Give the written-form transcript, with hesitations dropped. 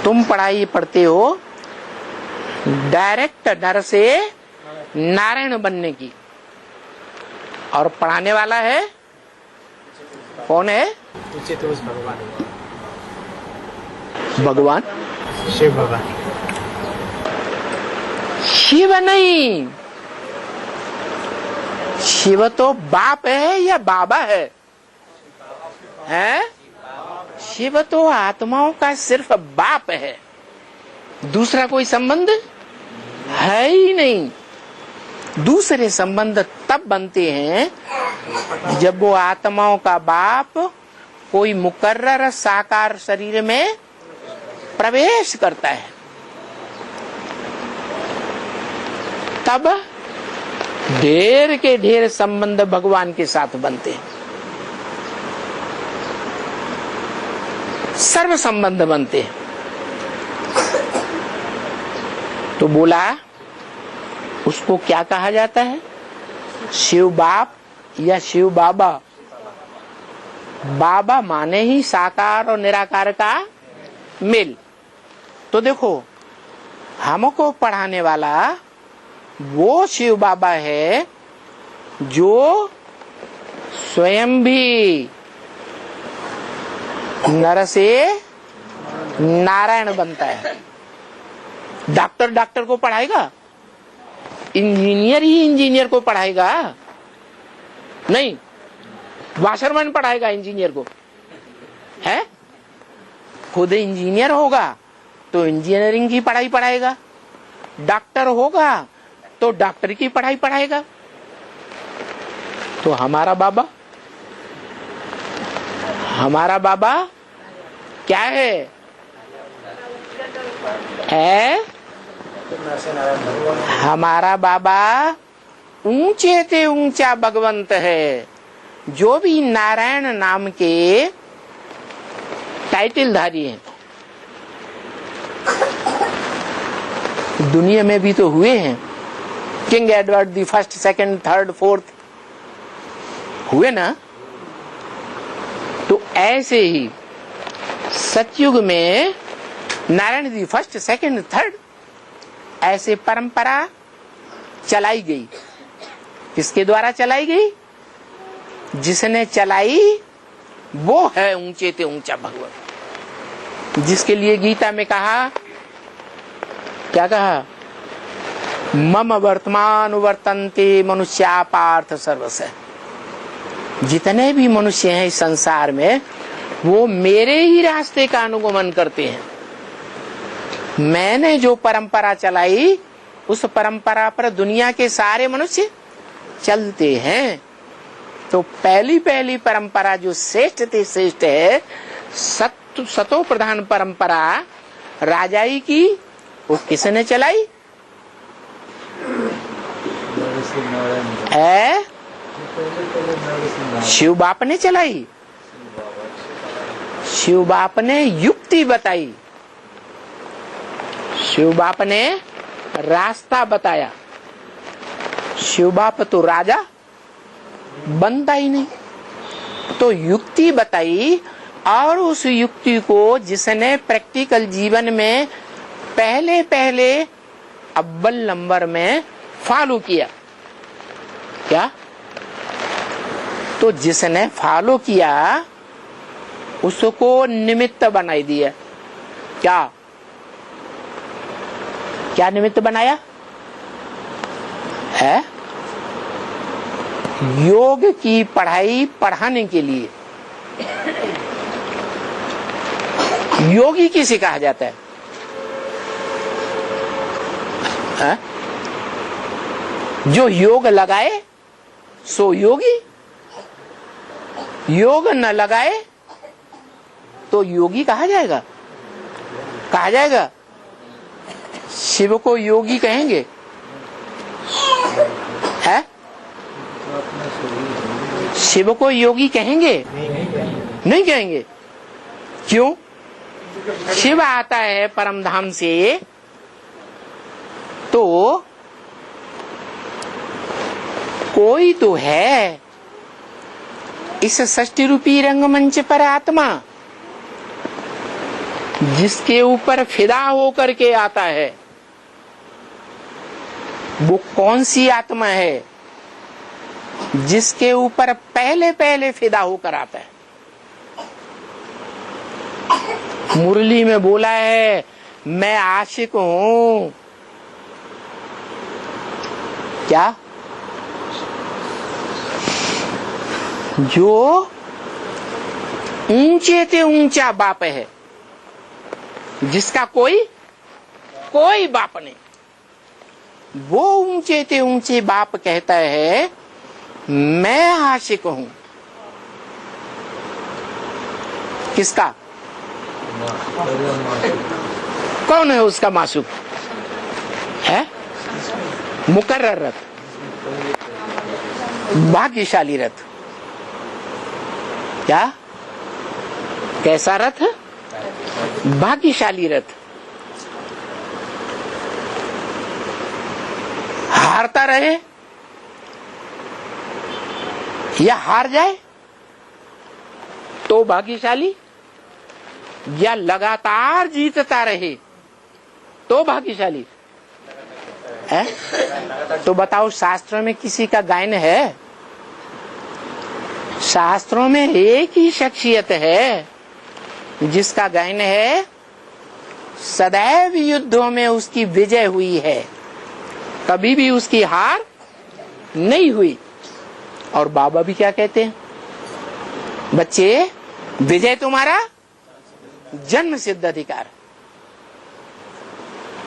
तुम पढ़ाई पढ़ते हो डायरेक्ट नर से नारायण बनने की, और पढ़ाने वाला है कौन है? भगवान, शिव भगवान। शिव नहीं, शिव तो बाप है या बाबा है? हैं? शिव तो आत्माओं का सिर्फ बाप है, दूसरा कोई संबंध है ही नहीं। दूसरे संबंध तब बनते हैं जब वो आत्माओं का बाप कोई मुकर्रर साकार शरीर में प्रवेश करता है, तब ढेर के ढेर संबंध भगवान के साथ बनते हैं, सर्व संबंध बनते हैं। तो बोला उसको क्या कहा जाता है? शिव बाप या शिव बाबा? बाबा माने ही साकार और निराकार का मेल। तो देखो, हमको पढ़ाने वाला वो शिव बाबा है जो स्वयं भी नर से नारायण बनता है। डॉक्टर डॉक्टर को पढ़ाएगा, इंजीनियर ही इंजीनियर को पढ़ाएगा? नहीं, वाशरमैन पढ़ाएगा इंजीनियर को? है? खुद इंजीनियर होगा तो इंजीनियरिंग की पढ़ाई पढ़ाएगा, डॉक्टर होगा तो डॉक्टर की पढ़ाई पढ़ाएगा। तो हमारा बाबा क्या है? हमारा बाबा ऊंचे से ऊंचा भगवंत है, जो भी नारायण नाम के टाइटलधारी हैं। दुनिया में भी तो हुए हैं, king Edward the first, second, third, fourth हुए ना। तो ऐसे ही सतयुग में Narayan the first, second, third, ऐसे परंपरा चलाई गई। किसके द्वारा चलाई गई? जिसने चलाई वो है ऊंचे से ऊंचा भगवान, जिसके लिए गीता में कहा, क्या कहा? मम वर्तमान वर्तन्ते मनुष्या पार्थ सर्वस्य। जितने भी मनुष्य हैं इस संसार में, वो मेरे ही रास्ते का अनुगमन करते हैं। मैंने जो परंपरा चलाई, उस परंपरा पर दुनिया के सारे मनुष्य चलते हैं। तो पहली पहली परंपरा जो श्रेष्ठ से श्रेष्ठ है, सतो प्रधान परंपरा राजाई की, वो किसने चलाई? शिव बाप ने चलाई। शिव बाप ने युक्ति बताई, शिव बाप ने रास्ता बताया। शिव बाप तो राजा बनता ही नहीं, तो युक्ति बताई, और उस युक्ति को जिसने प्रैक्टिकल जीवन में पहले पहले अव्वल नंबर में फॉलो किया, क्या? तो जिसने फॉलो किया उसको निमित्त बनाई दिया। क्या क्या निमित्त बनाया है? योग की पढ़ाई पढ़ाने के लिए। योगी किसे कहा जाता है? जो योग लगाए सो योगी, योग न लगाए तो योगी कहा जाएगा? कहा जाएगा? शिव को योगी कहेंगे? है? शिव को योगी कहेंगे? नहीं कहेंगे। क्यों? शिव आता है परम धाम से, तो कोई तो है इस षष्टि रूपी रंगमंच पर आत्मा, जिसके ऊपर फिदा होकर के आता है वो कौन सी आत्मा है? जिसके ऊपर पहले पहले फिदा होकर आता है। मुरली में बोला है मैं आशिक हूं। क्या? जो ऊंचे से ऊंचा बाप है, जिसका कोई बाप नहीं, वो ऊंचे से ऊंचे बाप कहता है मैं आशिक हूं। किसका? कौन है उसका मासूक? है मुकर्रर रथ, भाग्यशाली रथ। क्या? कैसा रथ? भाग्यशाली रथ। हारता रहे या हार जाए तो भाग्यशाली, या लगातार जीतता रहे तो भाग्यशाली है? तो बताओ शास्त्रों में किसी का गायन है? शास्त्रों में एक ही शख्सियत है जिसका गायन है सदैव युद्धों में उसकी विजय हुई है, कभी भी उसकी हार नहीं हुई। और बाबा भी क्या कहते हैं? बच्चे, विजय तुम्हारा जन्म सिद्ध अधिकार।